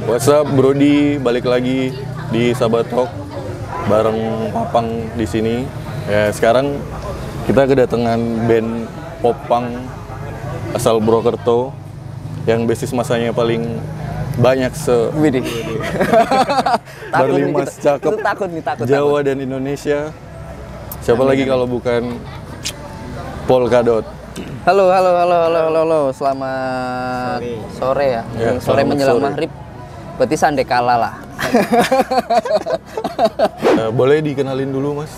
What's up, Brody? Balik lagi di Sahabat Talk bareng Papang di sini. Ya, sekarang kita kedatangan band pop punk asal Purwokerto yang basis masanya paling banyak Widih. Barlimas cakep takut. Jawa dan Indonesia. Siapa lagi kalau bukan Polkadot. Halo. Selamat sore ya. Sore menjelang maghrib. Berarti sande kala lah. Boleh dikenalin dulu, Mas?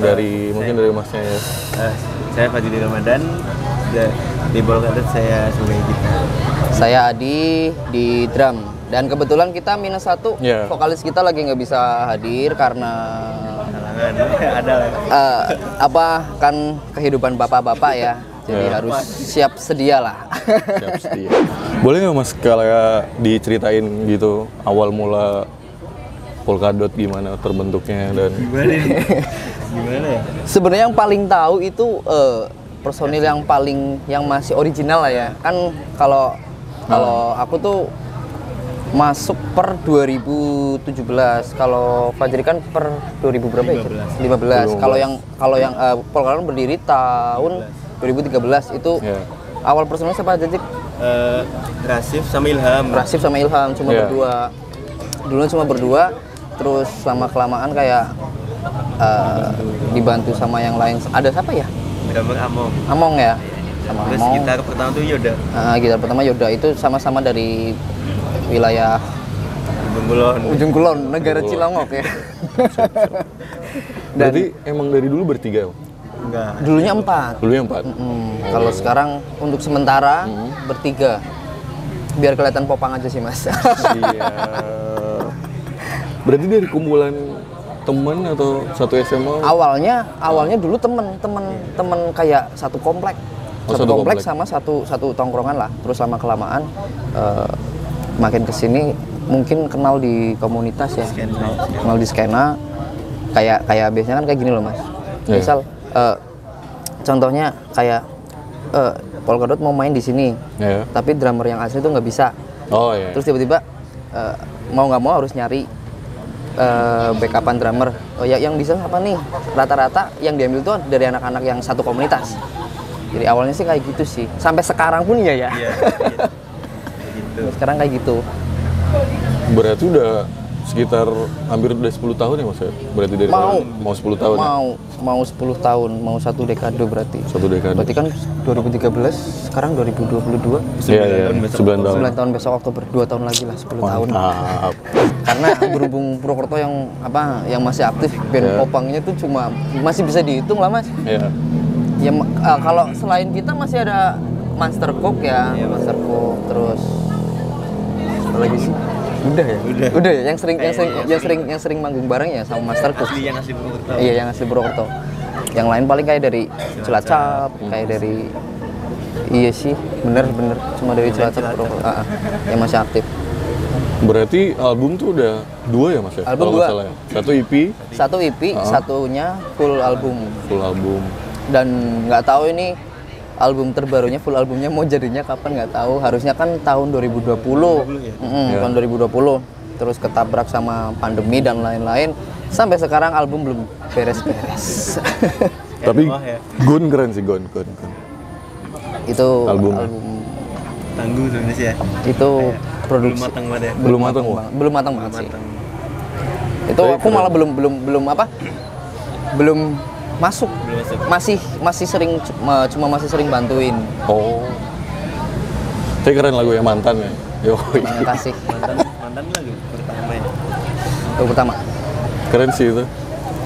Mungkin dari Masnya ya. Saya Fadli Ramadan, di Polkadot saya sebagai gitar. Saya Adi di drum. Dan kebetulan kita -1, vokalis kita lagi nggak bisa hadir karena Ada lah. Kan kehidupan bapak-bapak ya. Jadi harus siap sedia lah. Siap sedia. Boleh nggak Mas kayak diceritain gitu awal mula Polkadot gimana terbentuknya dan Gimana ya? Sebenarnya yang paling tahu itu personil yang masih original lah ya. Kan kalau aku tuh masuk per 2017. Kalau Fajri kan per 2000 berapa ya? 15. Kalau yang Polkadot berdiri tahun 2013 itu awal personil siapa aja, Cik? Rasif sama Ilham cuma berdua. Dulu cuma berdua, terus lama-kelamaan kayak dibantu sama yang lain. Ada siapa ya? drummer Among ya? Sama Terus Among. gitar pertama tuh Yoda. Gitar pertama Yoda itu sama-sama dari wilayah Ujung Kulon, negara Cilongok ya. berarti emang dari dulu bertiga? Enggak. Dulunya 4. Kalau sekarang untuk sementara bertiga. Biar kelihatan popang aja sih, Mas. Iya. Berarti dari kumpulan temen atau satu SMA? Awalnya dulu temen kayak satu komplek. Satu komplek sama satu tongkrongan lah. Terus lama kelamaan makin kesini mungkin kenal di komunitas ya. Kenal di skena. Kayak biasanya kan kayak gini loh, Mas. Misal contohnya kayak Polkadot mau main di sini, tapi drummer yang asli tuh nggak bisa. Terus tiba-tiba mau nggak mau harus nyari backupan drummer. Yang bisa apa nih? Rata-rata yang diambil tuh dari anak-anak yang satu komunitas. Jadi awalnya sih kayak gitu sih. Sampai sekarang pun ya. Iya. Gitu. Sekarang kayak gitu. Berarti udah sekitar hampir udah 10 tahun ya Mas ya? Berarti dari mau 10 tahun mau 10 tahun, mau 1 dekade berarti. 1 dekade. Berarti kan 2013, sekarang 2022. Iya, 9 tahun. 9 tahun besok Oktober, 2 tahun lagi lah, 10 tahun. Karena berhubung Purwokerto yang masih aktif band popangnya tuh cuma masih bisa dihitung lah, Mas. Iya. Ya kalau selain kita masih ada Master Cook ya, Master Cook, terus apa lagi sih? Udah ya, yang sering manggung bareng ya sama Master Cook. Yang asli Purwokerto. Iya, yang asli Purwokerto. Yang lain paling kayak dari Cilacap, kayak dari sih, bener cuma dari Cilacap Purwokerto. Yang masih aktif. Berarti album tuh udah 2 ya Mas ya? Album 2. Ya? Satu EP, satunya full album. Dan nggak tahu ini album terbarunya, full albumnya mau jadinya kapan nggak tahu. Harusnya kan tahun 2020. Tahun 2020. Terus ketabrak sama pandemi dan lain-lain. Sampai sekarang album belum beres-beres. Tapi Gun keren sih, Gun. Itu album tangguh sebenarnya sih ya. Itu produksi belum matang banget sih. Itu aku malah belum masuk. Masih sering bantuin. Tapi keren lagu yang Mantan ya. Terima kasih. Mantan lagu pertama ya. Lagu pertama. Keren sih itu.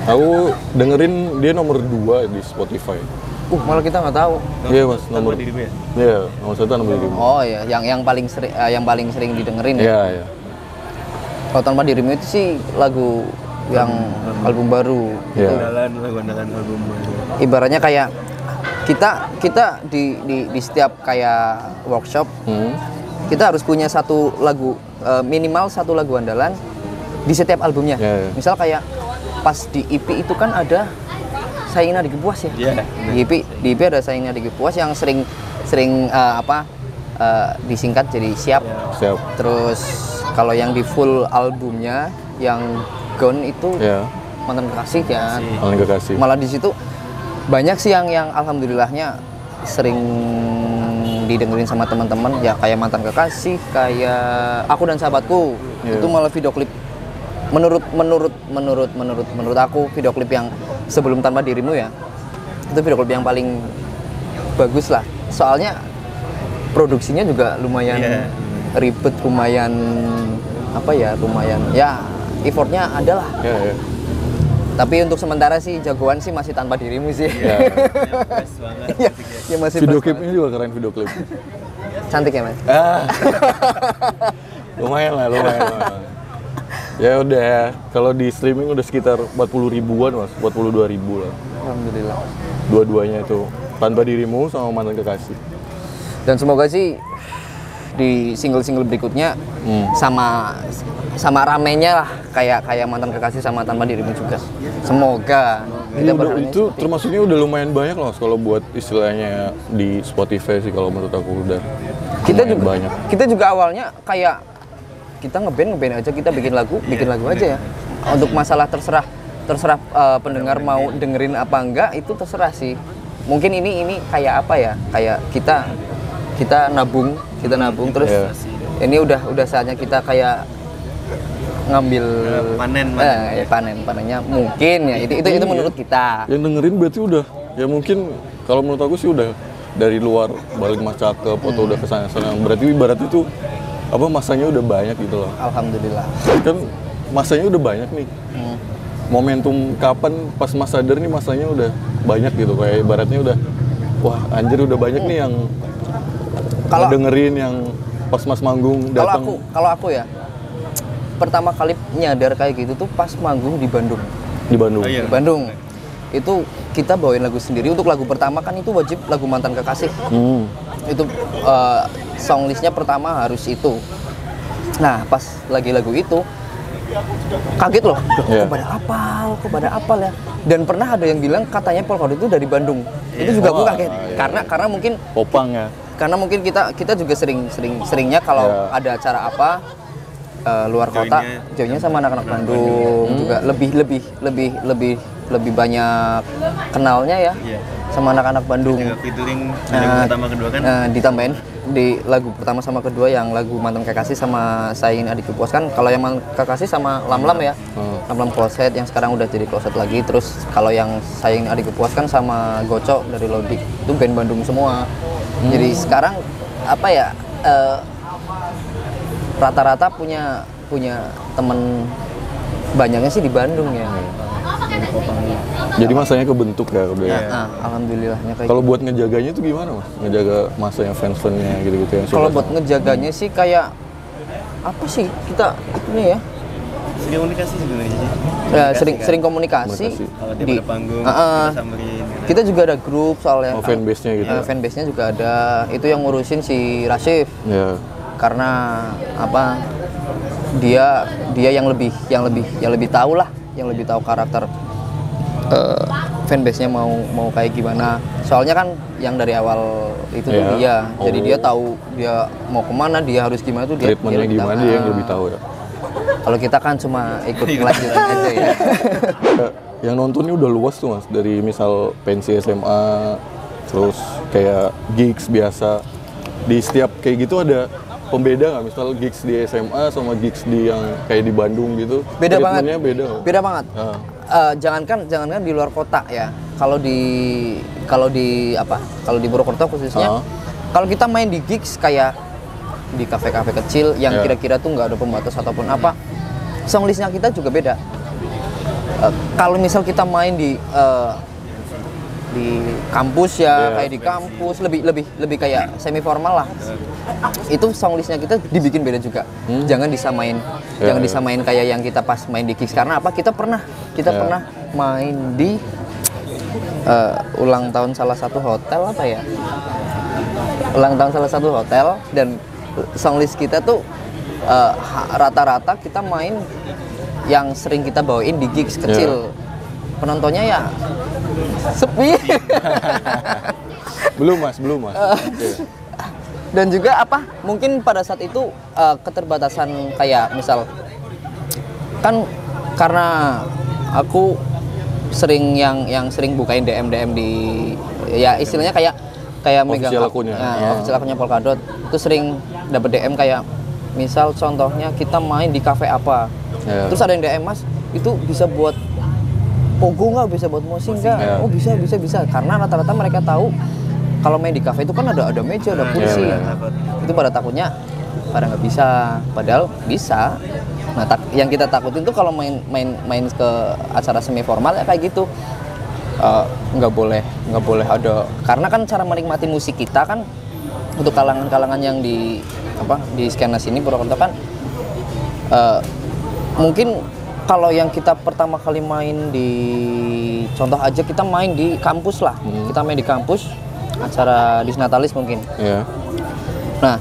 Aku dengerin dia nomor 2 di Spotify. Malah kita nggak tahu. Iya Mas, nomor dirimu ya? Iya, nomor 1 nomor dirimu. Oh iya, yang paling sering didengerin ya. Iya. Kalau Tanpa Dirimu itu sih lagu yang album baru. Lagu andalan album baru. Ibaratnya kayak kita di setiap kayak workshop, kita harus punya satu lagu, minimal satu lagu andalan di setiap albumnya. Misal kayak pas di EP itu kan ada saingnya Diki Puas ya. Iya. Di IP ada saingnya Diki Puas yang sering disingkat jadi Siap. Siap. Terus kalau yang di full albumnya yang Gone itu Mantan Kekasih ya. Mantan Kekasih. Malah di situ banyak sih yang alhamdulillahnya sering didengerin sama teman-teman ya, kayak Mantan Kekasih, kayak Aku dan Sahabatku. Itu malah video klip menurut aku video klip yang sebelum Tanpa Dirimu ya. Itu video klip yang paling bagus lah. Soalnya produksinya juga lumayan ribet, lumayan effortnya ada lah. Tapi untuk sementara sih jagoan sih masih Tanpa Dirimu sih. Ya masih video klipnya juga keren, video klip. Cantik ya Mas? lumayan lah. Ya udah, kalau di streaming udah sekitar 40 ribuan Mas, 42 ribu lah. Alhamdulillah. Dua-duanya itu, Tanpa Dirimu sama Mantan Kekasih. Dan semoga sih di single-single berikutnya sama ramenya lah kayak Mantan Kekasih sama Tanpa Dirimu juga. Semoga kita berharapnya itu termasuknya udah lumayan banyak loh kalau buat istilahnya di Spotify sih, kalau menurut aku udah banyak. Kita juga awalnya kayak kita ngeband aja, kita bikin lagu aja ya. Untuk masalah terserah pendengar mau dengerin apa enggak itu terserah sih. Mungkin ini kayak apa ya? Kayak kita nabung terus ini udah saatnya kita kayak ngambil panennya mungkin ya. Itu menurut kita. Yang dengerin berarti udah ya, mungkin kalau menurut aku sih udah dari luar balik Mas Cakep atau udah kesana-sana. Berarti ibarat itu masanya udah banyak gitu loh. Alhamdulillah. Kan masanya udah banyak nih. Momentum kapan pas Mas sadar nih masanya udah banyak gitu, kayak ibaratnya udah wah anjir udah banyak nih yang kalau dengerin, yang pas Mas manggung datang. Kalau aku ya pertama kali nyadar kayak gitu tuh pas manggung di Bandung. Di Bandung. Di Bandung. Itu kita bawain lagu sendiri. Untuk lagu pertama kan itu wajib lagu Mantan Kekasih. Itu songlistnya pertama harus itu. Nah pas lagi lagu itu kaget loh, kok pada apal ya. Dan pernah ada yang bilang katanya Polkadot itu dari Bandung. Itu juga aku kaget. Karena mungkin Popang ya. Karena mungkin kita juga seringnya kalau ada acara apa luar kota, joinnya sama anak-anak Bandung juga lebih banyak kenalnya ya sama anak-anak Bandung. Featuring pertama kedua kan. Ditambahin di lagu pertama sama kedua yang lagu Mantan Kekasih sama Sayin Adikku Puas kan. Kalau yang Mantan Kekasih sama Lam ya. Lam Closet yang sekarang udah jadi Closet lagi. Terus kalau yang Sayin Adikku Puas kan sama Gocok dari Lodik. Itu band Bandung semua. Jadi sekarang rata-rata punya temen banyaknya sih di Bandung ya. Jadi masanya kebentuk ya udah ya. Alhamdulillahnya kayak. Kalau buat ngejaganya itu gimana Mas? Ngejaga masanya fans-fansnya gitu-gitu yang Kalau buat ngejaganya sih kayak apa sih kita ini ya? Sering komunikasi sebenarnya. Ya, sering komunikasi. Kalau dia pada panggung, kita samperin. Kita juga ada grup soalnya. Fanbase-nya gitu. Fanbase-nya juga ada. Itu yang ngurusin si Rasif. Ya. Karena dia yang lebih tahu lah, yang lebih tahu karakter fanbase-nya mau kayak gimana. Soalnya kan yang dari awal itu tuh dia. Jadi dia tahu dia mau kemana, dia harus gimana tuh dia. Treatmentnya gimana dia yang lebih tahu ya. Kalau kita kan cuma ikut kelanjutan aja ya. Yang nontonnya udah luas tuh Mas, dari misal pensi SMA, terus kayak gigs biasa. Di setiap kayak gitu ada pembeda nggak? Misal gigs di SMA sama gigs di yang kayak di Bandung gitu. Beda banget. Beda banget. Jangankan di luar kota ya. Kalau di Purwokerto khususnya, kalau kita main di gigs kayak di kafe-kafe kecil yang kira-kira tuh nggak ada pembatas ataupun apa, songlistnya kita juga beda. Kalau misal kita main di kampus ya, kayak di kampus lebih kayak semi formal lah. Itu songlistnya kita dibikin beda juga. Jangan disamain kayak yang kita pas main di gigs. Karena apa? Kita pernah main di ulang tahun salah satu hotel dan songlist kita tuh rata-rata kita main yang sering kita bawain di gigs kecil. Penontonnya ya Sepi. Belum mas. Oke. Dan juga apa? Mungkin pada saat itu keterbatasan kayak misal kan karena aku sering yang sering bukain DM di ya istilahnya kayak megang Official akunnya. official akunnya Polkadot itu sering dapat DM kayak misal contohnya kita main di cafe apa. Ya. Terus ada yang DM, Mas, itu bisa buat pogo nggak, bisa buat mosing nggak? Ya. Oh bisa karena rata-rata mereka tahu kalau main di cafe itu kan ada meja, ada kursi. Ya. Itu pada takutnya pada nggak bisa, padahal bisa. Nah, yang kita takutin tuh kalau main ke acara semi formal ya kayak gitu. Nggak boleh ada, karena kan cara menikmati musik kita kan untuk kalangan yang di skena sini Purwokerto kan mungkin kalau yang kita pertama kali main di contoh aja kita main di kampus lah, kita main di kampus acara Disnatalis mungkin. Yeah. Nah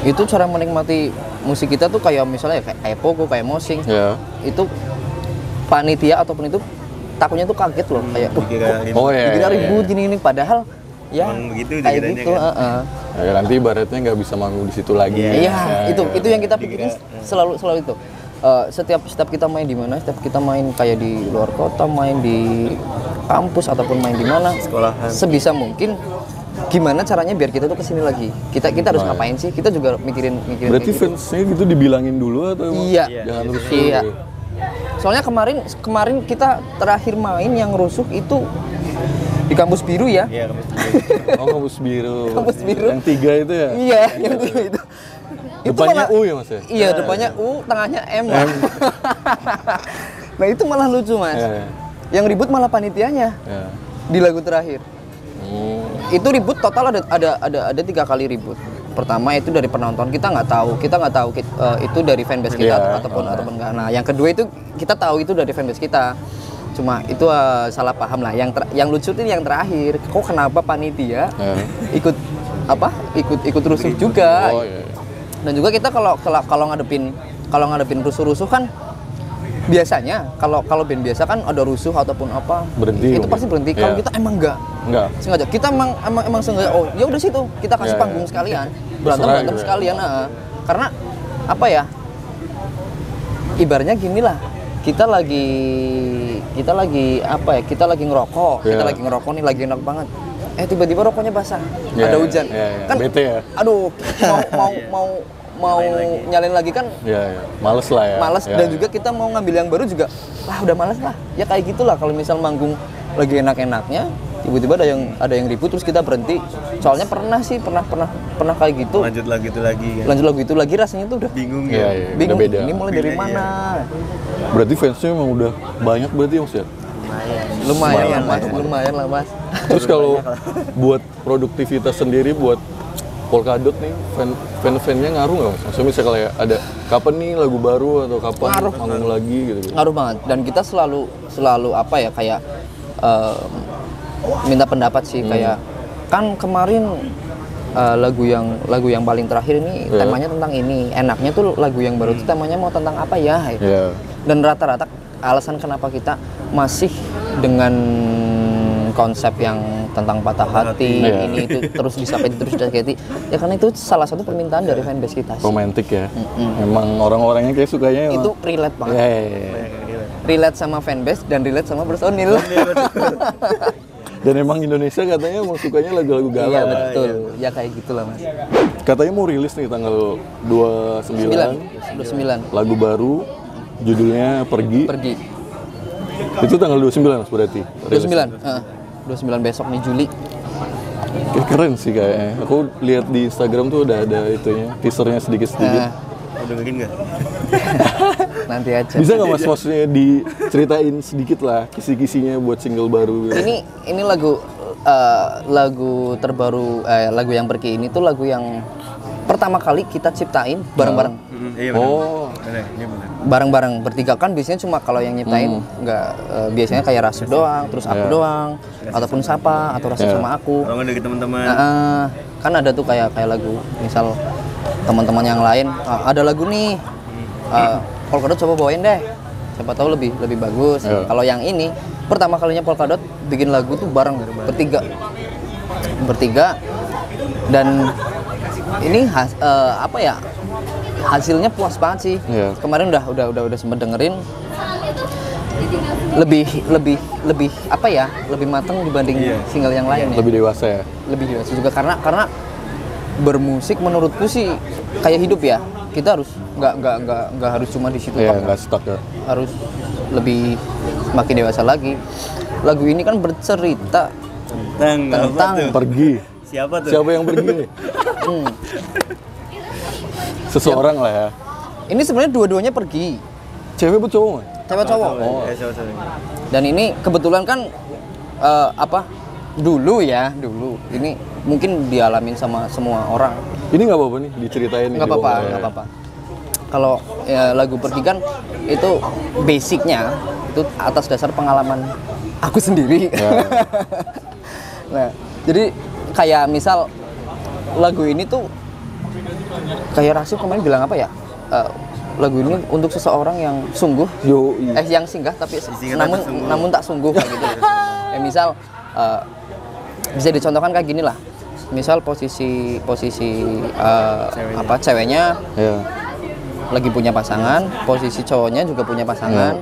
itu cara menikmati musik kita tuh kayak misalnya kayak pogo, kayak mosing. Yeah. Itu panitia ataupun itu takutnya tuh kaget loh kayak dikira ribut gini padahal ya begitu, kayak gitu. Ya, nanti ibaratnya nggak bisa manggung di situ lagi. Iya, itu yang kita pikirin selalu itu. Setiap kita main di mana, setiap kita main kayak di luar kota, main di kampus ataupun main di mana, sekolahan, sebisa mungkin gimana caranya biar kita tuh kesini lagi. Kita harus ngapain sih? Kita juga mikirin. Berarti fansnya gitu dibilangin dulu atau iya, jangan terus? Iya. Soalnya kemarin kita terakhir main yang rusuh itu di Kampus Biru ya. Iya, Kampus Biru. Oh, Kampus Biru. Kampus Biru. Yang 3 itu ya? Iya, yang 3 itu. Depannya U ya Mas ya? Iya, depannya U, tengahnya M. Nah, itu malah lucu, Mas. Ya. Yang ribut malah panitianya. Ya. Di lagu terakhir. Itu ribut total ada 3 kali ribut. Pertama itu dari penonton, kita nggak tahu itu dari fanbase kita ataupun enggak. Nah, yang kedua itu kita tahu itu dari fanbase kita. Cuma itu salah paham lah. Yang lucu itu yang terakhir. Kok kenapa panitia ikut rusuh juga? Oh, iya. Dan juga kita kalau ngadepin rusuh-rusuh kan biasanya kalau band biasa kan ada rusuh ataupun apa berhenti, itu pasti berhenti. Kalau kita emang enggak sengaja, kita emang sengaja, oh ya udah situ kita kasih panggung sekalian, berantem sekalian. Karena apa ya, ibaratnya gini lah, kita lagi apa ya, kita lagi ngerokok nih, lagi enak banget, tiba-tiba rokoknya basah, ada hujan, kan bete ya, aduh mau nyalin lagi kan, males lah ya. Dan juga kita mau ngambil yang baru juga, udah males lah. Ya kayak gitulah kalau misal manggung lagi enak-enaknya, tiba-tiba ada yang ribut terus kita berhenti. Soalnya pernah kayak gitu. Lanjut lagu itu lagi rasanya tuh udah bingung bingung. Beda. Ini mulai dari mana? Berarti fansnya emang udah banyak berarti Mas ya? Lumayan lah Mas. Terus kalau buat produktivitas sendiri buat Polkadot nih, fan-fannya ngaruh nggak Mas? Maksudnya misalnya kayak ada kapan nih lagu baru atau kapan manggung lagi gitu. Ngaruh banget, dan kita selalu apa ya, kayak minta pendapat sih. Kayak kan kemarin lagu yang paling terakhir ini temanya tentang ini, enaknya tuh lagu yang baru itu temanya mau tentang apa ya gitu. Dan rata-rata alasan kenapa kita masih dengan konsep yang tentang patah hati ini itu terus disakiti ya karena itu salah satu permintaan dari fanbase kita sih. Romantik ya. Emang orang-orangnya kayak sukanya itu relate banget. Relate sama fanbase dan relate sama personil. Dan emang Indonesia katanya emang sukanya lagu-lagu galau. Iya betul. Ya kayak gitulah Mas. Katanya mau rilis nih tanggal 29. Lagu baru judulnya Pergi. Itu tanggal 29 Mas berarti. 29 besok nih Juli. Keren sih kayaknya. Aku lihat di Instagram tuh udah ada itunya, teasernya sedikit-sedikit. Udah bikin nggak? Nanti aja. Bisa nggak Mas maksudnya diceritain sedikit lah kisi-kisinya buat single baru? Ini lagu terbaru, lagu yang Pergi ini tuh lagu yang pertama kali kita ciptain bareng-bareng. Iya benar. Bareng-bareng bertiga kan biasanya cuma kalau yang nyiptain nggak, biasanya kayak Rasif doang, terus aku doang, ataupun Sapa atau Rasif sama aku. Kalau nggak dari teman-teman. Kan ada tuh kayak lagu, misal teman-teman yang lain ada lagu nih, Polkadot coba bawain deh. siapa tahu lebih bagus. Kalau yang ini pertama kalinya Polkadot bikin lagu tuh bareng bertiga dan ini hasilnya puas banget sih. Kemarin udah sempat dengerin, lebih matang dibanding single yang lain ya. Lebih dewasa ya. Lebih dewasa juga karena bermusik menurutku sih kayak hidup ya. Kita harus nggak harus cuma di situ. Iya, nggak stuck ya. Harus lebih makin dewasa lagi. Lagu ini kan bercerita tentang pergi. Siapa tuh? Siapa yang pergi nih? Seseorang lah ya. Ini sebenarnya dua-duanya pergi. Cewek bu cowok nggak? Cewek cowok. Cowok. Dan ini kebetulan kan dulu ini mungkin dialamin sama semua orang. Ini nggak apa-apa nih diceritain. Nggak apa-apa. Kalau lagu pergi kan itu basicnya itu atas dasar pengalaman aku sendiri. Nah, jadi kayak misal lagu ini tuh kayak Rasif kemarin bilang apa ya? Lagu ini untuk seseorang yang sungguh, yang singgah tapi namun tak sungguh kayak gitu. Misal bisa dicontohkan kayak gini lah. Misal posisi ceweknya lagi punya pasangan, posisi cowoknya juga punya pasangan.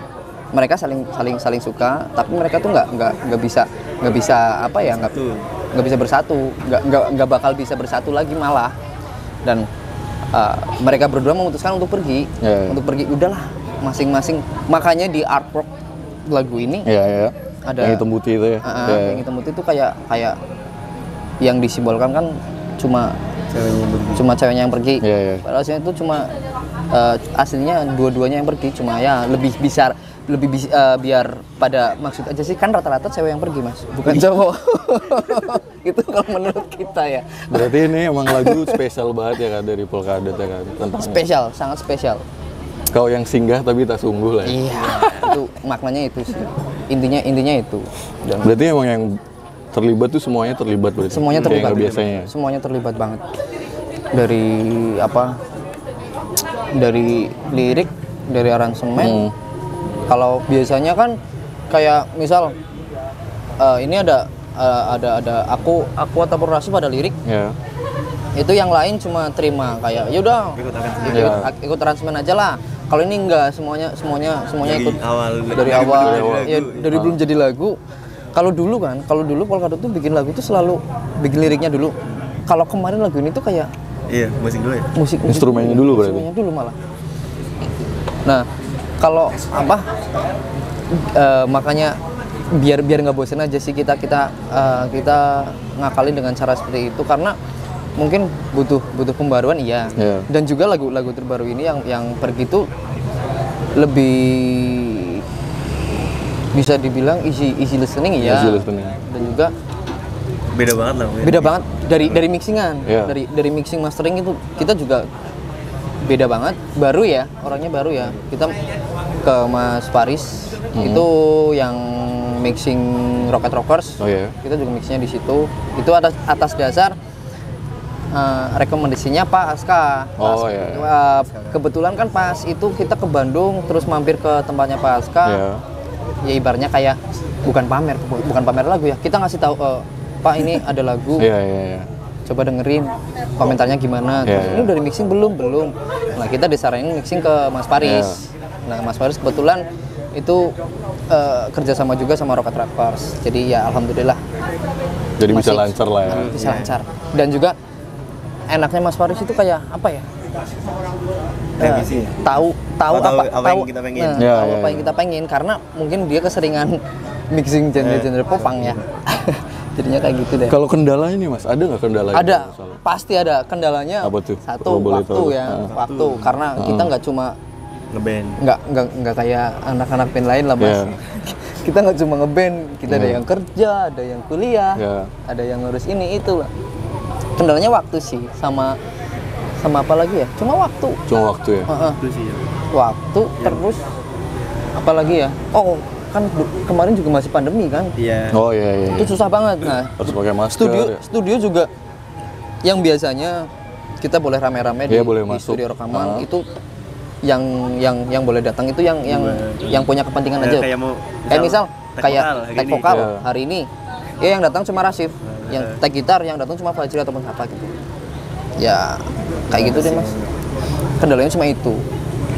Mereka saling suka, tapi mereka tuh nggak bisa bersatu, nggak bakal bisa bersatu lagi malah. Dan mereka berdua memutuskan untuk pergi, udahlah masing-masing. Makanya di artwork lagu ini ada yang hitam putih itu ya. Yang hitam putih itu kayak yang disimbolkan kan cuma ceweknya yang pergi. Padahal aslinya itu cuma aslinya dua-duanya yang pergi, cuma ya lebih biar pada maksud aja sih, kan rata-rata cewek yang pergi Mas, bukan cowok. Itu kalau menurut kita ya. Berarti ini emang lagu spesial banget ya kan dari Polkadot ya kan, tentang spesial, sangat spesial. Kau yang singgah tapi tak sungguh lah ya. Iya, itu maknanya itu sih. Intinya itu. Dan berarti emang yang terlibat tuh semuanya terlibat berarti. Semuanya terlibat biasanya. Semuanya terlibat banget. Dari lirik, dari aransemen. Kalau biasanya kan kayak misal ini ada aku ataupun Rasif ada lirik. Itu yang lain cuma terima kayak yaudah ikut aransemen aja lah. Kalau ini enggak, semuanya ikut dari awal ya, dari belum jadi lagu. Kalau dulu Polkadot tuh bikin lagu tuh selalu bikin liriknya dulu. Kalau kemarin lagu ini tuh kayak musik dulu ya. Musik instrumennya dulu berarti. Instrumennya dulu malah. Nah, kalau makanya biar nggak bosen aja sih kita ngakalin dengan cara seperti itu, karena mungkin butuh pembaruan dan juga lagu terbaru ini yang pergi tuh lebih bisa dibilang easy listening dan juga beda banget dari mixingan. Dari mixing mastering itu kita juga beda banget, orangnya baru ya. Kita ke Mas Faris itu yang mixing Rocket Rockers. Kita juga mixingnya di situ. Itu atas dasar rekomendasinya Pak Aska. Kebetulan kan pas itu kita ke Bandung terus mampir ke tempatnya Pak Aska. Ya ibaratnya kayak bukan pamer lagu ya. Kita ngasih tahu Pak ini ada lagu. Coba dengerin komentarnya gimana. Ini udah di mixing belum? Nah, kita disaranin mixing ke Mas Faris. Nah, Mas Faris kebetulan itu kerjasama juga sama Rocket Rockers. Jadi ya alhamdulillah. Jadi bisa lancar lah ya. Bisa lancar. Dan juga enaknya Mas Faris itu kayak apa ya? Tahu apa yang kita pengen. Tahu apa yang kita pengen, karena mungkin dia keseringan mixing genre popang ya. Jadinya kayak gitu deh. Kalau kendalanya nih Mas, ada nggak kendalanya? Ada, pasti ada kendalanya. Apa tuh? Satu, waktu. Karena kita nggak cuma ngeband, nggak kayak anak-anak band lain lah Mas. Kita nggak cuma ngeband, kita ada yang kerja, ada yang kuliah, ada yang ngurus ini itu lah. Kendalanya waktu sih, sama apa lagi ya? Cuma waktu ya. Waktu terus apa lagi ya? Kan kemarin juga masih pandemi kan? Itu susah banget. Nah, harus pakai masker. Studio juga yang biasanya kita boleh rame-rame di boleh masuk. studio rekaman itu yang boleh datang itu yang punya kepentingan aja. Kayak misal tag vokal hari ini, ya yang datang cuma Rasif, yang tag gitar yang datang cuma Fajri ataupun apa gitu. Ya kayak gitu deh mas. Kendalanya cuma itu.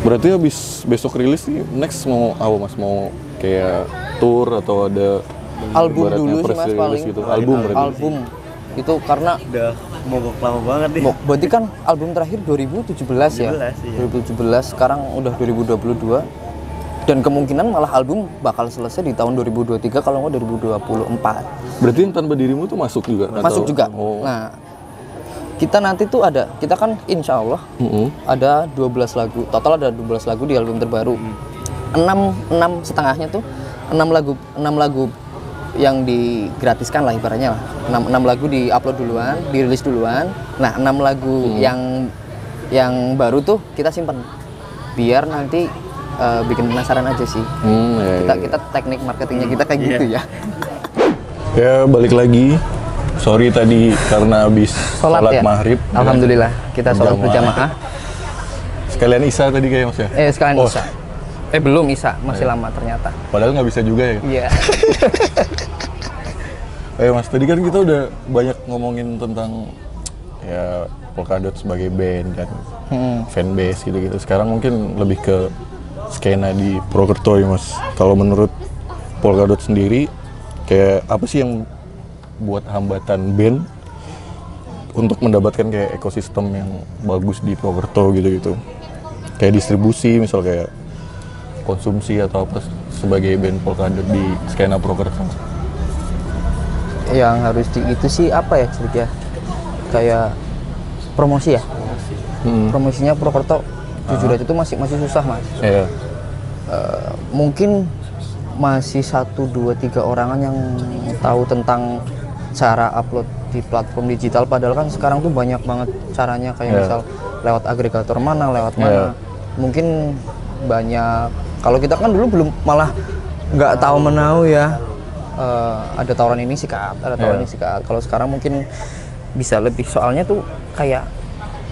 Berarti habis besok rilis nih, next mau apa mas? Mau kayak tour atau ada album dulu sih mas paling. Gitu. Album berarti. Album itu karena udah mogok lama banget nih. Berarti kan album terakhir 2017 ya. 2017, sekarang udah 2022. Dan kemungkinan malah album bakal selesai di tahun 2023 kalau nggak 2024. Berarti yang Tanpa Dirimu tuh masuk juga? Masuk juga. Oh. Nah, kita nanti tuh kita kan insya Allah ada 12 lagu. Total ada 12 lagu di album terbaru. 6 setengahnya tuh 6 lagu yang digratiskan lah ibaratnya lah. 6 lagu di-upload duluan, dirilis duluan. Nah, 6 lagu yang baru tuh kita simpen. Biar nanti bikin penasaran aja sih. Kita teknik marketingnya kita kayak gitu ya. Ya balik lagi. Sorry tadi karena habis sholat ya? Maghrib. Alhamdulillah kita sholat berjamaah. Sekalian Isya tadi kayak mas ya? Sekalian Isya. Belum Isya, masih lama ternyata. Padahal nggak bisa juga ya? Iya. Mas, tadi kan kita udah banyak ngomongin tentang ya Polkadot sebagai band dan fanbase gitu-gitu. Sekarang mungkin lebih ke skena di Purwokerto ya mas. Kalau menurut Polkadot sendiri, kayak apa sih yang buat hambatan band untuk mendapatkan kayak ekosistem yang bagus di Purwokerto gitu-gitu? Kayak distribusi, misal kayak konsumsi atau apa sebagai band Polkadot di skena Purwokerto? Yang harus itu sih apa ya sedikit ya? Kayak promosi ya. Promosinya Purwokerto jujur aja itu masih susah mas. Yeah. Mungkin masih 1, 2, 3 orangan yang tahu tentang cara upload di platform digital, padahal kan sekarang tuh banyak banget caranya, kayak misal lewat agregator mana, lewat mana. Mungkin banyak, kalau kita kan dulu belum, malah nggak tahu menau ya. Ada tawaran ini sikat, ada tawaran ini sikat. Kalau sekarang mungkin bisa lebih, soalnya tuh kayak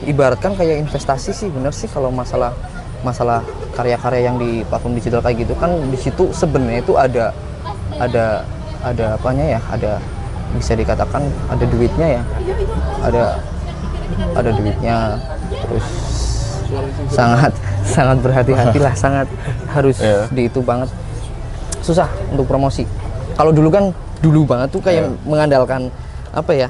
ibaratkan kayak investasi sih, bener sih kalau masalah karya-karya yang di platform digital kayak gitu kan, di situ sebenarnya itu ada apanya ya, ada, bisa dikatakan ada duitnya ya, ada duitnya, terus sangat berhati-hati lah, sangat harus di itu banget, susah untuk promosi. Kalau dulu kan dulu banget tuh kayak mengandalkan apa ya,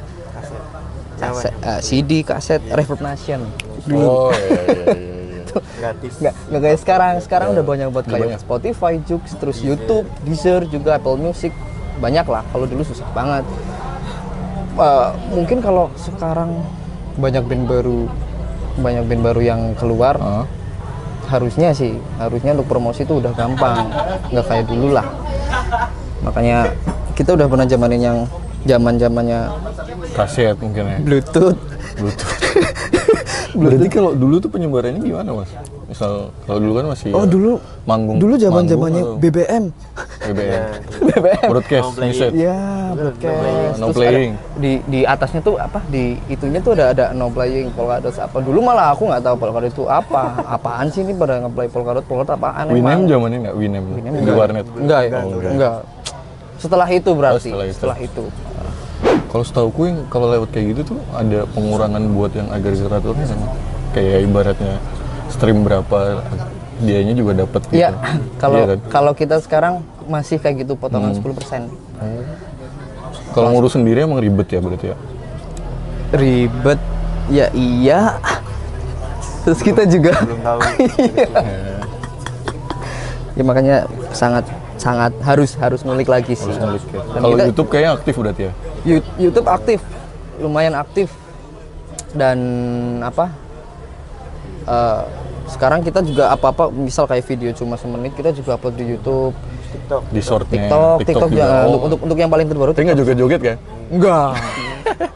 CD, kaset, Reverb Nation dulu. Gratis. Nggak kayak sekarang udah banyak buat kayak Spotify, Joox, terus YouTube, Deezer juga, Apple Music, banyak lah. Kalau dulu susah banget. Mungkin kalau sekarang banyak band baru yang keluar, harusnya untuk promosi itu udah gampang, nggak kayak dulu lah. Makanya kita udah pernah zamanin yang zamannya kaset mungkin ya, Bluetooth. Berarti kalau dulu tuh penyebarannya gimana mas? Misal kalau dulu kan masih manggung. Dulu zamannya BBM. Broadcast, broadcast. No playing. Di atasnya tuh apa? Di itunya tuh ada no playing, Polkadot apa. Dulu malah aku nggak tahu Polkadot itu apaan sih ini pada nge-play Polkadot apaan? Winem zamannya nggak? Winem di warnet? Enggak. Setelah itu berarti. Setelah itu. Kalau setauku yang kalau lewat kayak gitu tuh ada pengurangan buat yang agregatornya sama. Kayak ibaratnya stream berapa dianya juga dapat gitu. Iya. Kalau kita sekarang masih kayak gitu, potongan 10%. Kalau ngurus sendiri emang ribet ya berarti ya? Ribet ya iya. Terus kita juga belum tahu. Ya makanya sangat harus ngulik lagi sih. Kalau YouTube kayaknya aktif berarti ya? YouTube aktif, lumayan aktif, dan sekarang kita juga apa-apa, misal kayak video cuma semenit kita juga upload di YouTube, di shortnya, TikTok juga. Untuk yang paling terbaru. Tapi nggak joget-joget kan? Enggak.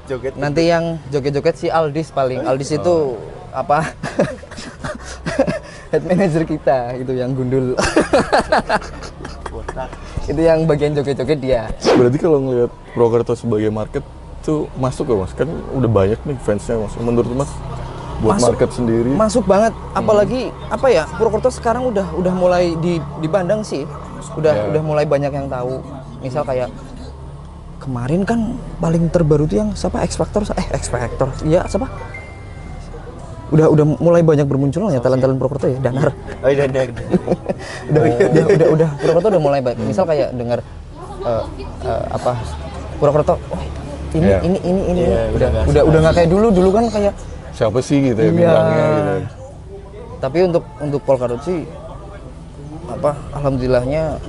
Joget. Nanti yang joget-joget si Aldis paling. Aldis itu apa? Head manager kita itu yang gundul. Itu yang bagian joget-joget dia. Berarti kalau ngelihat Purwokerto sebagai market tuh masuk gak mas? Kan udah banyak nih fansnya mas. Menurut mas buat market sendiri. Masuk banget, apalagi apa ya, Purwokerto sekarang udah mulai dipandang sih. Udah mulai banyak yang tahu. Misal kayak kemarin kan paling terbaru tuh yang siapa X Factor. Iya, siapa? Udah mulai banyak bermunculan ya talent-talent Purwokerto ya, Danar. Oh iya, Danar. udah Purwokerto udah mulai banyak. Misal kayak dengar apa Purwokerto, ini udah nggak kayak dulu kan kayak siapa sih gitu ya bintangnya gitu. Tapi untuk Polkadot sih alhamdulillahnya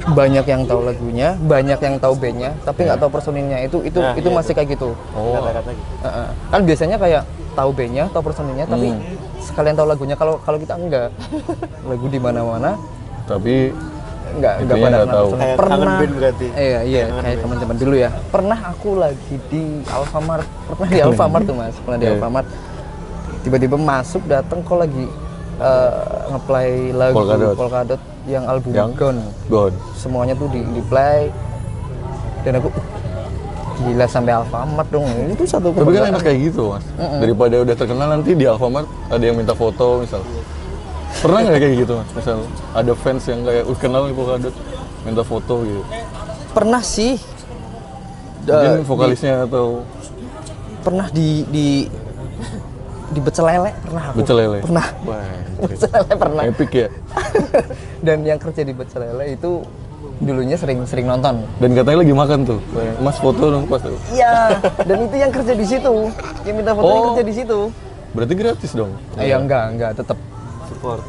banyak yang tahu lagunya, banyak yang tahu bandnya, tapi nggak tahu personilnya. Itu masih kayak gitu. Kata-kata gitu. Kan biasanya kayak tahu bandnya, tahu personilnya, tapi sekalian tahu lagunya. Kalau kita enggak, lagu di mana-mana, tapi nggak pada tahu. Kayak pernah kangen band berarti. Iya kayak teman-teman dulu ya. Pernah aku lagi di Alfamart, tuh Mas, di Alfamart. Tiba-tiba masuk, datang kok lagi ngeplay lagu Polkadot yang album Gone. Semuanya tuh di play dan aku gila sampai Alfamart dong. Itu satu tapi kan enak kayak gitu Mas. Daripada udah terkenal nanti di Alfamart ada yang minta foto misal. Pernah nggak kayak gitu Mas? Misal ada fans yang kayak kenal nih Polkadot minta foto gitu. Pernah sih. Mungkin vokalisnya atau pernah di Pecel Lele pernah aku. Pecel Lele. Pernah. Pecel Lele pernah. Epic ya. Dan yang kerja di Pecel Lele itu dulunya sering nonton. Dan katanya lagi makan tuh. Mas foto dong pas tuh. Iya, dan itu yang kerja di situ. Yang minta foto yang kerja di situ. Berarti gratis dong. Ya enggak, tetap Support.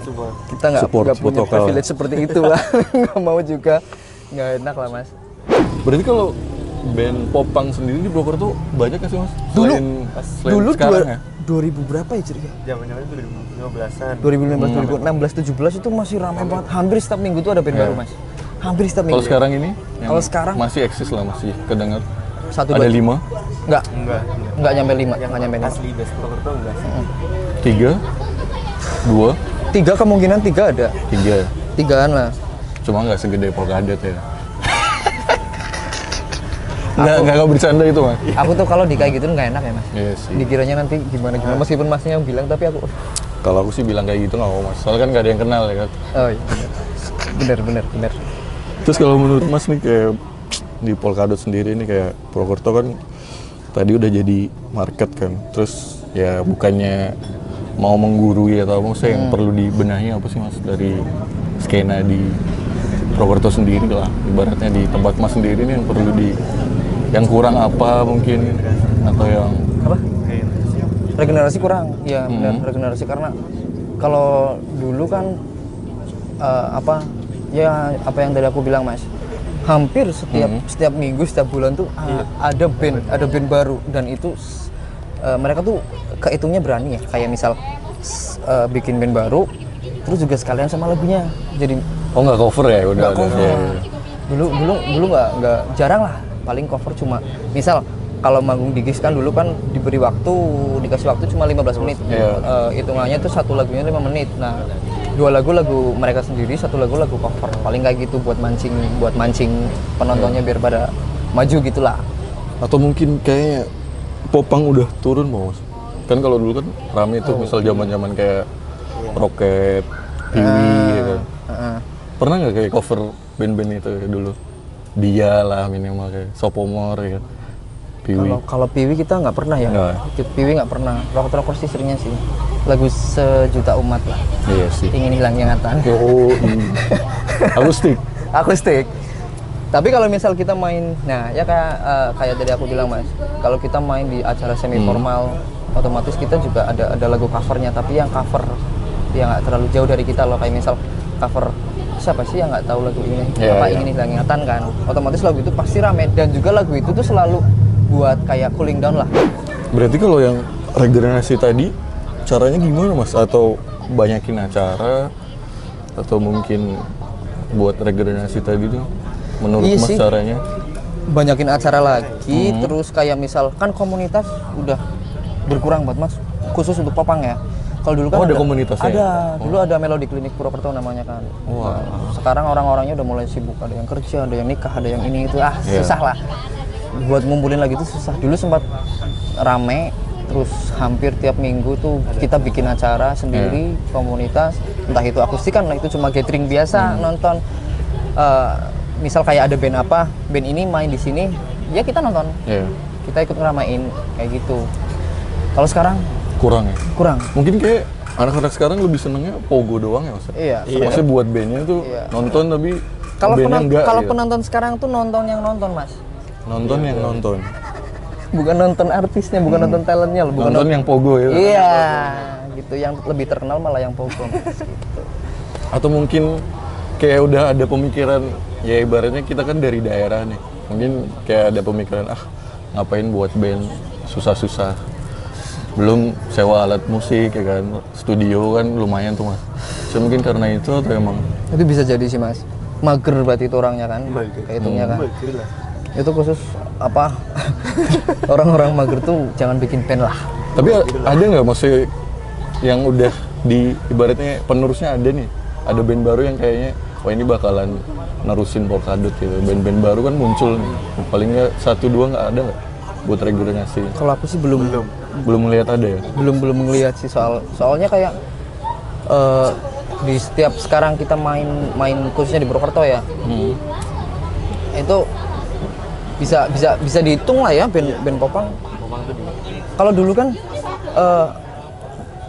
kita nggak punya privilege seperti itu lah. Nggak mau juga, nggak enak lah Mas. Berarti kalau band popang sendiri di Purwokerto banyak nggak sih Mas? Dulu sekarang ya? 2000 berapa ya ceria? Zaman-zaman 2015-an. 2015, 2016 itu masih ramai banget. Hampir setiap minggu tuh ada band baru Mas. Hampir setiap minggu. Kalau sekarang ini? Kalau sekarang masih eksis lah, masih kedengar. ada 5? Enggak nyampe 5, enggak nyampe 5. Asli best Purwokerto enggak sih. 3? 2? 3 kemungkinan 3 ada. 3. 3-an lah. Cuma nggak segede Polkadot ya. Nggak bercanda itu Mas. Aku tuh kalau di kayak gitu nggak enak ya Mas. Iya sih. Dikiranya nanti gimana meskipun Masnya yang bilang, tapi aku Kalau aku sih bilang kayak gitu nggak mau Mas. Soalnya kan nggak ada yang kenal ya kan. oh iya. Bener. Terus kalau menurut Mas nih kayak di Polkadot sendiri nih kayak Purwokerto kan tadi udah jadi market kan. Terus ya bukannya mau menggurui atau apa sih yang perlu dibenahi apa sih Mas dari skena di Purwokerto sendiri lah. Ibaratnya di tempat Mas sendiri nih yang kurang apa mungkin atau yang Apa? Regenerasi kurang. Ya benar, regenerasi karena kalau dulu kan apa yang tadi aku bilang Mas. Hampir setiap minggu, setiap bulan tuh ada band baru dan itu mereka tuh kehitungnya berani ya. Kayak misal bikin band baru terus juga sekalian sama lagunya. Jadi nggak cover ya udah. Nggak cover. Dulu nggak jarang lah. Paling cover cuma misal kalau manggung di gigs kan dulu kan dikasih waktu cuma 15 menit. Hitungannya tuh satu lagunya 5 menit. Nah, 2 lagu mereka sendiri, 1 lagu cover. Paling kayak gitu buat mancing penontonnya biar pada maju gitulah. Atau mungkin kayaknya popang udah turun Mas. Kan kalau dulu kan rame tuh misal zaman-zaman kayak Roket, Piwi ya kan. Pernah nggak kayak cover band-band itu ya dulu? Dia lah minimal kayak Sopomor ya kan. Piwi. Kalau Piwi kita nggak pernah ya. Piwi nggak pernah. Rocker sih seringnya sih. Lagu Sejuta Umat lah. Iya sih. Ingin hilang ingatan. Akustik. Tapi kalau misal kita main, nah ya kayak tadi aku bilang Mas, kalau kita main di acara semi formal, otomatis kita juga ada lagu covernya. Tapi yang cover yang nggak terlalu jauh dari kita loh, kayak misal cover siapa sih yang nggak tahu lagu ini Ingin hilang ingatan kan, otomatis lagu itu pasti rame dan juga lagu itu tuh selalu buat kayak cooling down lah. Berarti kalau yang regenerasi tadi caranya gimana Mas? Atau banyakin acara atau mungkin buat regenerasi tadi tuh menurut Mas sih, caranya? Banyakin acara lagi, terus kayak misal kan komunitas udah berkurang buat Mas, khusus untuk popang ya. Kalau dulu kan ada komunitasnya? Ada, dulu ada Melodi Klinik Purwokerto namanya kan. Nah, sekarang orang-orangnya udah mulai sibuk, ada yang kerja, ada yang nikah, ada yang ini itu, susah lah. Buat ngumpulin lagi itu susah. Dulu sempat rame, terus hampir tiap minggu tuh kita bikin acara sendiri, komunitas, entah itu akustikan lah, itu cuma gathering biasa, nonton. Misal kayak ada band apa, band ini main di sini, ya kita nonton. Kita ikut ngeramain kayak gitu. Kalau sekarang kurang ya? Kurang. Mungkin kayak anak-anak sekarang lebih senengnya pogo doang ya, Mas? Iya. Maksudnya buat bandnya tuh nonton tapi bandnya enggak. Kalau gitu. penonton sekarang tuh nonton yang nonton, Mas. Nonton yang nonton. Bukan nonton artisnya, bukan nonton talentnya, bukan nonton yang pogo ya. Iya, gitu. Yang lebih terkenal malah yang pogo, Mas. Gitu. Atau mungkin kayak udah ada pemikiran, ya ibaratnya kita kan dari daerah nih. Mungkin kayak ada pemikiran, ngapain buat band susah-susah. Belum sewa alat musik ya kan, studio kan lumayan tuh Mas. So, mungkin karena itu atau emang? Itu bisa jadi sih Mas. Mager berarti itu orangnya kan, kehitungnya kan. Itu khusus apa? Orang-orang mager tuh jangan bikin band lah. Tapi ada nggak maksudnya yang udah di ibaratnya penerusnya ada nih, ada band baru yang kayaknya wah ini bakalan nerusin Polkadot gitu. Band-band baru kan muncul nih. Paling nggak 1-2 nggak ada nggak buat regenerasi? Kalau aku sih belum melihat ada ya. Belum ngelihat sih soalnya kayak di setiap sekarang kita main khususnya di Purwokerto ya. Itu bisa dihitung lah ya band popang. Kalau dulu kan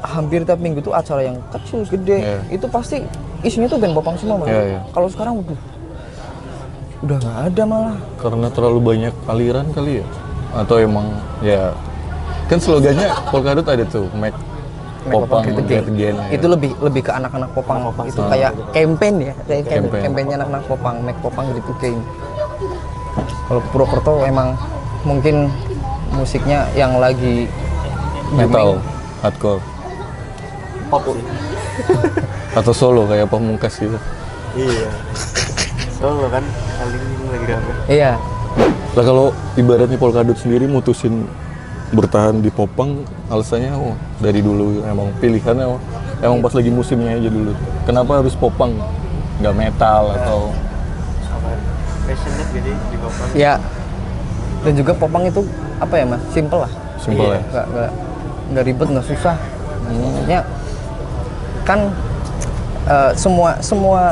hampir tiap minggu tuh acara yang kecil gede itu pasti isinya tuh band popang semua Mas. Kalau sekarang udah nggak ada malah. Karena terlalu banyak aliran kali ya? Atau emang ya kan slogannya Polkadot ada tuh Make Popang Great Again. Itu lebih ke anak-anak popang. Itu kayak campaign ya, kayak campaignnya anak-anak popang, Make Popang Great Again. Kalau Purwokerto emang mungkin musiknya yang lagi metal, hardcore, pop atau solo kayak Pamungkas gitu. Iya. Solo kan kali ini lagi rame. Iya. Lah kalau ibaratnya Polkadot sendiri mutusin bertahan di popang, alasannya dari dulu emang pilihannya emang pas lagi musimnya aja dulu. Kenapa harus popang, nggak metal atau Passionate gitu di popang. Ya. Dan juga popang itu apa ya Mas? Simple lah. Simple ya. Nggak ribet, nggak susah. Maksudnya kan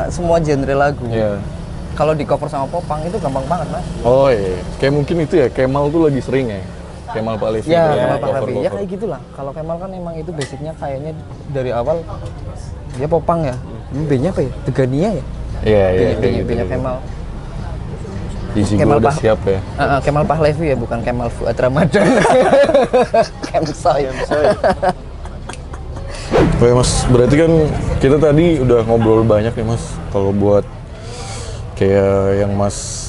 semua genre lagu. Kalau di cover sama popang itu gampang banget Mas. Oh iya. Kayak mungkin itu ya Kemal tuh lagi sering ya. Kemal Palevi. Ya, Kemal Palevi. Ya kayak gitulah. Kalau Kemal kan emang itu basicnya kayaknya dari awal dia popang ya. B-nya apa ya? Tegania ya? Iya. B-nya Kemal. Isi gue udah siap ya. Kemal Pahlevi ya, bukan Kemal Fuad Ramadan. Kemsoy. Oke Mas, berarti kan kita tadi udah ngobrol banyak ya Mas. Kalau buat kayak yang Mas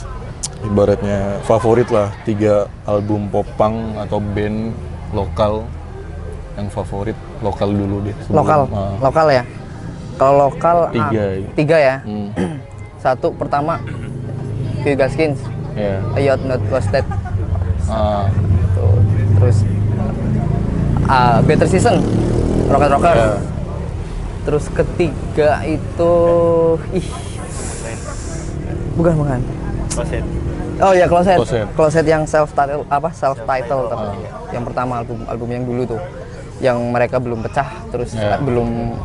ibaratnya favorit lah 3 album popang atau band lokal yang favorit lokal dulu deh. Lokal ya. Kalau lokal 3 ya. 1 pertama Gaskins, Ayot Not Ghosted. Terus Better Season, Rocker. Terus ketiga itu bukan. Closet. Oh ya Closet yang self title tapi yang pertama album yang dulu tuh, yang mereka belum pecah, terus belum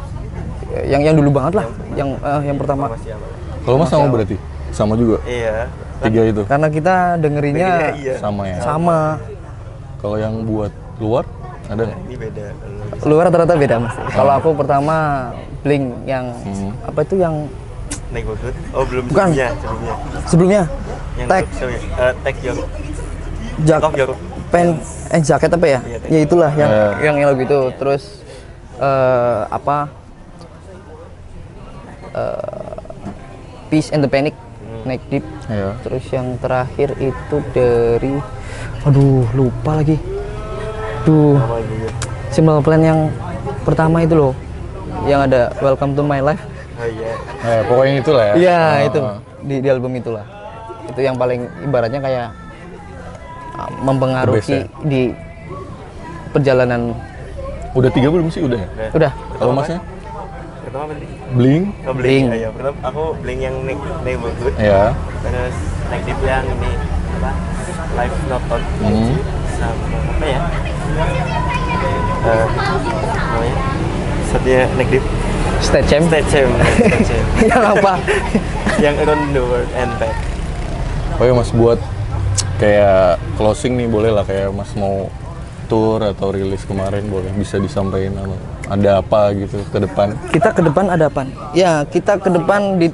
yang dulu banget lah, yang pertama. Kalau Mas sama berarti? Sama juga? Iya. 3 itu? Karena kita dengerinnya sama ya? Sama. Kalau yang buat luar, ada nggak? Ini beda. Luar rata-rata beda Mas. Kalau aku pertama Blink yang apa itu yang Neighborhood? Oh belum. Bukan. Sebelumnya Yang Take Your jaket apa ya? Ya itulah yang lagu itu. Terus Peace and the Panic, Neck Deep. Terus yang terakhir itu dari lupa lagi. Simple Plan yang pertama itu loh, yang ada Welcome to My Life. Oh iya. Pokoknya itulah ya. Iya, itu di album itulah. Itu yang paling ibaratnya kayak mempengaruhi di perjalanan. Udah 3 belum sih? Udah ya? Udah. Kalau Masnya? Pertama apa nih? Blink. Blink. Iya, pertama aku Blink yang Neighborhood. Iya. Terus Neck Deep yang ini apa? Life Not On. Sama apa ya? namanya setnya Neck Deep Stage Champ. Yang apa? yang Around the World and Back. Oh ya Mas, buat kayak closing nih boleh lah, kayak Mas mau tour atau rilis kemarin boleh bisa disampaikan ada apa gitu ke depan. Kita ke depan ada apa? Ya, kita ke depan di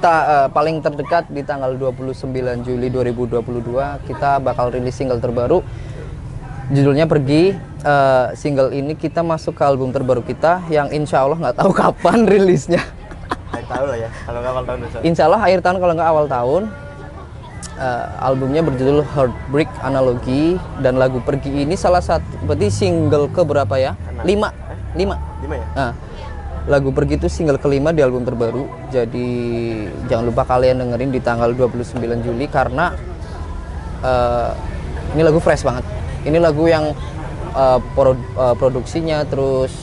paling terdekat di tanggal 29 Juli 2022 kita bakal rilis single terbaru. Judulnya Pergi. Single ini kita masuk ke album terbaru kita yang insya Allah nggak tahu kapan rilisnya. Akhir tahun lah ya, kalau nggak awal tahun besok. Insya Allah akhir tahun kalau nggak awal tahun. Albumnya berjudul Heartbreak Analogy dan lagu Pergi ini salah satu berarti single ke berapa ya? 5 ya? Nah, lagu Pergi itu single kelima di album terbaru. Jadi jangan lupa kalian dengerin di tanggal 29 Juli karena ini lagu fresh banget. Ini lagu yang produksinya terus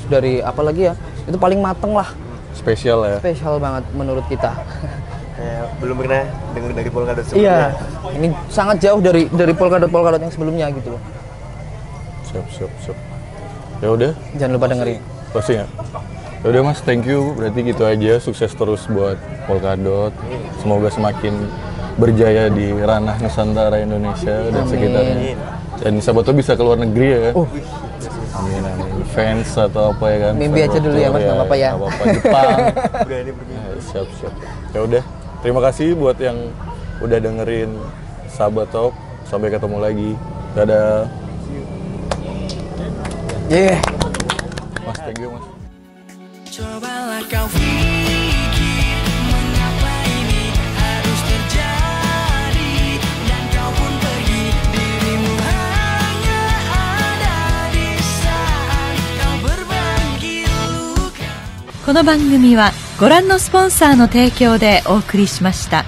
dari apa lagi ya? Itu paling mateng lah. Spesial ya. Spesial banget menurut kita. Belum pernah dengar dari Polkadot sebelumnya. Iya. Ini sangat jauh dari Polkadot yang sebelumnya gitu loh. Siap. Ya udah. Jangan lupa dengerin. Pasti ya. Ya udah Mas, thank you. Berarti gitu aja. Sukses terus buat Polkadot. Semoga semakin berjaya di ranah Nusantara Indonesia dan sekitarnya. Dan siapa tahu bisa ke luar negeri ya kan. Amin. Fans atau apa ya kan. Mimpi aja dulu ya Mas, nggak apa-apa ya. Nggak apa-apa, Jepang. Siap. Ya udah. Terima kasih buat yang udah dengerin Sahabat Talk. Sampai ketemu lagi. Dadah. Mas, thank you Mas. Cobalah kau pikir mengapa ini harus terjadi dan kau pun pergi, dirimu hanya ada di saat kau berbagi luka. この番組はご覧のスポンサーの提供でお送りしました。